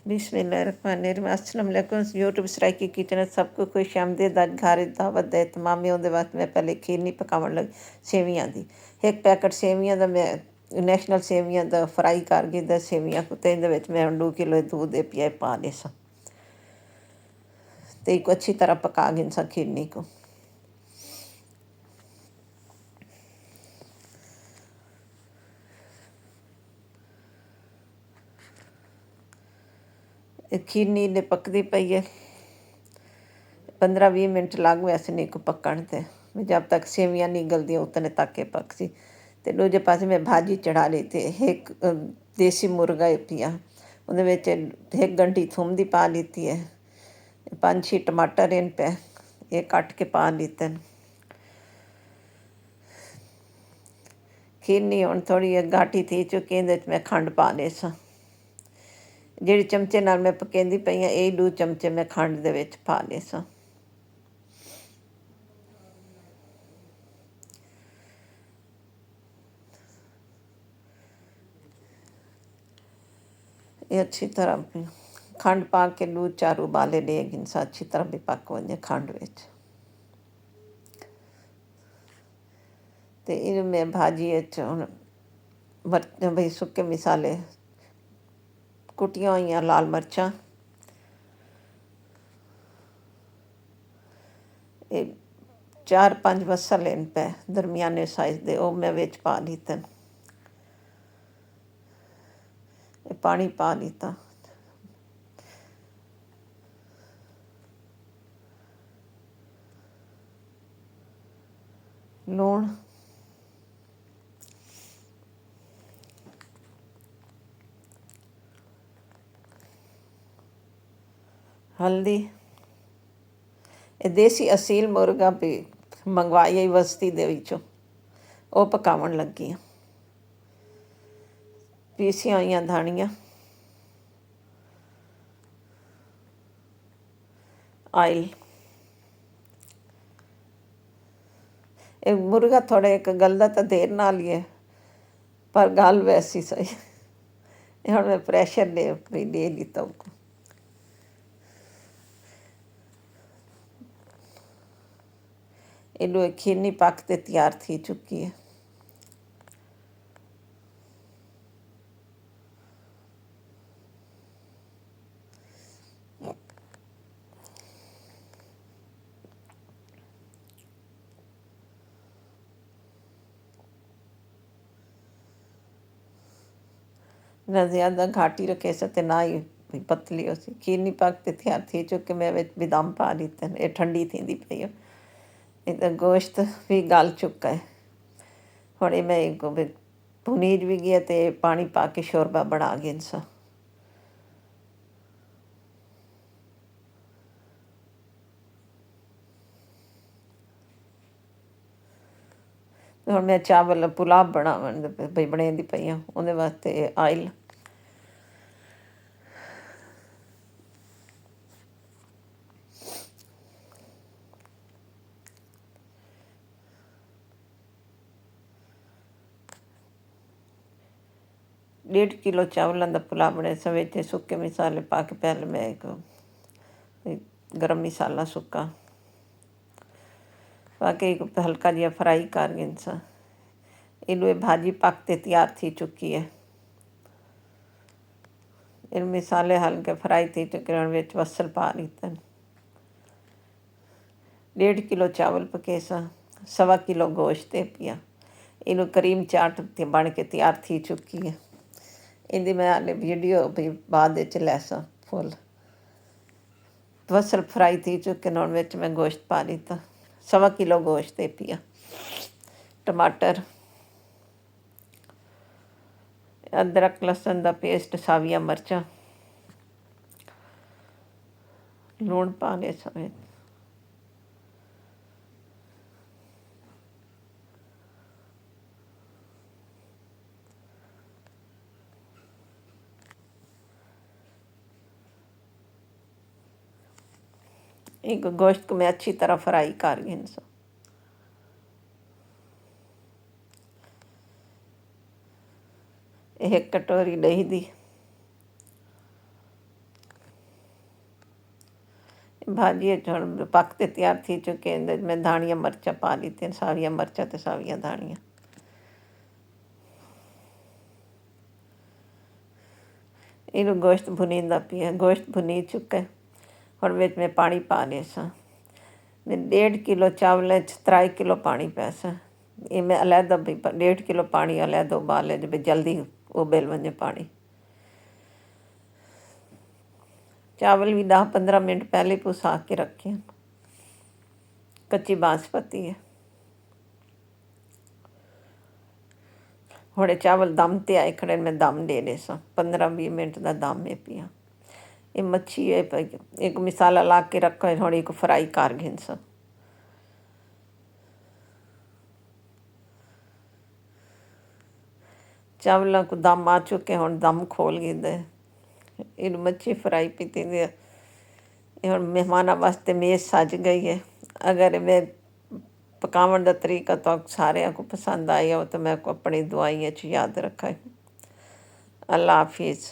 बिस्मिल्लाहिर्रहमानिर्रहीम। अस्सलाम वालेकुम। यूट्यूब सराइकी किचन सबको खुश आमदीद। अज घर दावत दे तमामी उहदे वास्ते मैं पहले खीर नहीं पकावन लगी सेवियां दी। एक पैकेट सेवियां दा मैं नैशनल सेवियां दा फ्राई कर गिदा सेवियां को ते इहदे विच मैं 2 किलो दूध दे पिया पा देसा ते इको अच्छी तरह पका गिनसा खीरनी को। खीरनी ने पकदी पई है 15-20 मिनट लग वैसे नहीं को पकण ते जब तक सेवियां नहीं गलदियां उतने तक के पकसी। ते दूजे पासे मैं भाजी चढ़ा ली थी। एक देसी मुर्गा पिया उहदे विच 1 गंढी थूम दी पा लीती है। 5-6 टमाटर इन पे ये कट के पा लीते। खीरनी हुण थोड़ी घाटी थी चुकी इहदे मैं खंड पा लेसा। जिहड़े चमचे नाल मैं पकेंदी पई हाँ यही 2 चमचे मैं खंड दे विच पा लेसा। ये अच्छी तरह खंड पा के 2-4 उबाले ले गिनसा अच्छी तरह भी पक वञे खंड विच। ते इन में भाजी विच हुण भई सुके मिसाले कुटियां होइयां लाल मर्चां, 4-5 बसल इन पे दरमियाने साइज दे वो मैं विच पा लीते। पानी पा लीता। लूण, हल्दी। ये देसी असील मुर्गा भी मंगवाई आई बस्ती दे विचों वो पकावन लगी हाँ। पीसियां होइयां धनिया, आयल। ये मुर्गा थोड़ा एक गलदा तो देर नाल ही है पर गल वैसी सही। हुण मैं प्रैशर ले लीता उनको। इनू खीरनी पक ते तैयार थी चुकी है। ना ज़्यादा घाटी रखे सकते ना ही पतली हो सी। खीरनी पक ते तैयार थी चुकी मैं विच बादाम पा लीते ये ठंडी थींदी पई है। इधर गोश्त भी गल चुका है। हुण मैं इनको भुनीज भी गया ते पानी पा के शोरबा बना गिनसा। हुण मैं चावल पुलाव बनावन भई बनांदी पई हाँ उहदे वास्ते आयल, 1.5 किलो चावलों का पुलाव बने सवेचे सुके मिसाले पा के पहले मैं एक गरम मसाला सुक्का पा के एक हल्का जिहा फ्राई कर गिनसा। इनू भाजी पक ते तैयार थी चुकी है। इन मिसाले हल्के फ्राई थी चुके विच बसल पा लीते। 1.5 किलो चावल पकेसा 1.25 किलो गोश्त पिया। इनू करीम चाट बन के तैयार थी चुकी है। इनकी मैं हाले वीडियो भी बाद लैसा फुल बसल फ्राई थी चुके नॉन विच मैं गोश्त पा लीता। 1.25 किलो गोश्त पिया। टमाटर, अदरक लसन का पेस्ट, साविया मर्चां, लूण पा ले समेत। एक गोश्त को मैं अच्छी तरह फ्राई कर गिनसा। एक कटोरी दही दी, भाॼीअ च ਹੁਣ पक ते तयारु थी चुके आहिनि हिन में धाणिया मिर्च पा ॾिठी आहिनि साविया मिर्च ते साविया धाणिया ਇਹਨੂੰ ਗੋਸ਼ਤ ਭੁਨੀਂਦਾ ਪਿਆ ਗੋਸ਼ਤ ਭੁਨੀ ਚੁੱਕਾ ਹੁਣ ਵਿੱਚ ਮੈਂ ਪਾਣੀ ਪਾ ਲਿਆ ਸਾਂ ਮੈਂ 1.5 ਕਿਲੋ ਚਾਵਲ 'ਚ 3 ਕਿਲੋ ਪਾਣੀ ਪੈ ਸਾਂ ਇਹ ਮੈਂ ਅਲੱਗਾ ਵੀ 1.5 ਕਿਲੋ ਪਾਣੀ ਅਲੱਗਾ ਉਬਾਲਿਆ ਜਿਵੇਂ ਜਲਦੀ ਉਬਲ ਵञे ਪਾਣੀ ਚਾਵਲ ਵੀ 10-15 ਮਿੰਟ ਪਹਿਲੇ ਪੁਸਾ ਕੇ ਰੱਖੇ ਕੱਚੀ ਬਾਸਪਤੀ ਹੈ ਹੁਣ ਚਾਵਲ ਦਮ 'ਤੇ ਆਏ ਖੜੇ ਮੈਂ ਦਮ ਦੇ ਲਏ ਸਾਂ 15-20 ਮਿੰਟ ਦਾ ਦਮ ਹੈ ਪਿਆ ਇਹ ਮੱਛੀ ਹੈ ਪਈ ਇੱਕ ਮਸਾਲਾ ਲਾ ਕੇ ਰੱਖੋ ਹੁਣ ਇੱਕ ਫਰਾਈ ਕਰ ਗਏ ਸਾਂ ਚਾਵਲਾਂ ਕੋ ਦਮ ਆ ਚੁੱਕੇ ਹੁਣ ਦਮ ਖੋਲ ਗਏ ਇਹਨੂੰ ਮੱਛੀ ਫਰਾਈ ਪੀਤੀ ਦੀ ਇਹ ਹੁਣ ਮਹਿਮਾਨਾਂ ਵਾਸਤੇ ਮੇਜ਼ ਸਜ ਗਈ ਹੈ ਅਗਰ ਮੈਂ ਪਕਾਉਣ ਦਾ ਤਰੀਕਾ ਤਾਂ ਸਾਰਿਆਂ ਕੋ ਪਸੰਦ ਆਇਆ ਉਹ ਤਾਂ ਮੈਂ ਕੋ ਆਪਣੀ ਦੁਆਈਆਂ 'ਚ ਯਾਦ ਰੱਖਾਂ ਅੱਲਾ ਹਾਫਿਜ਼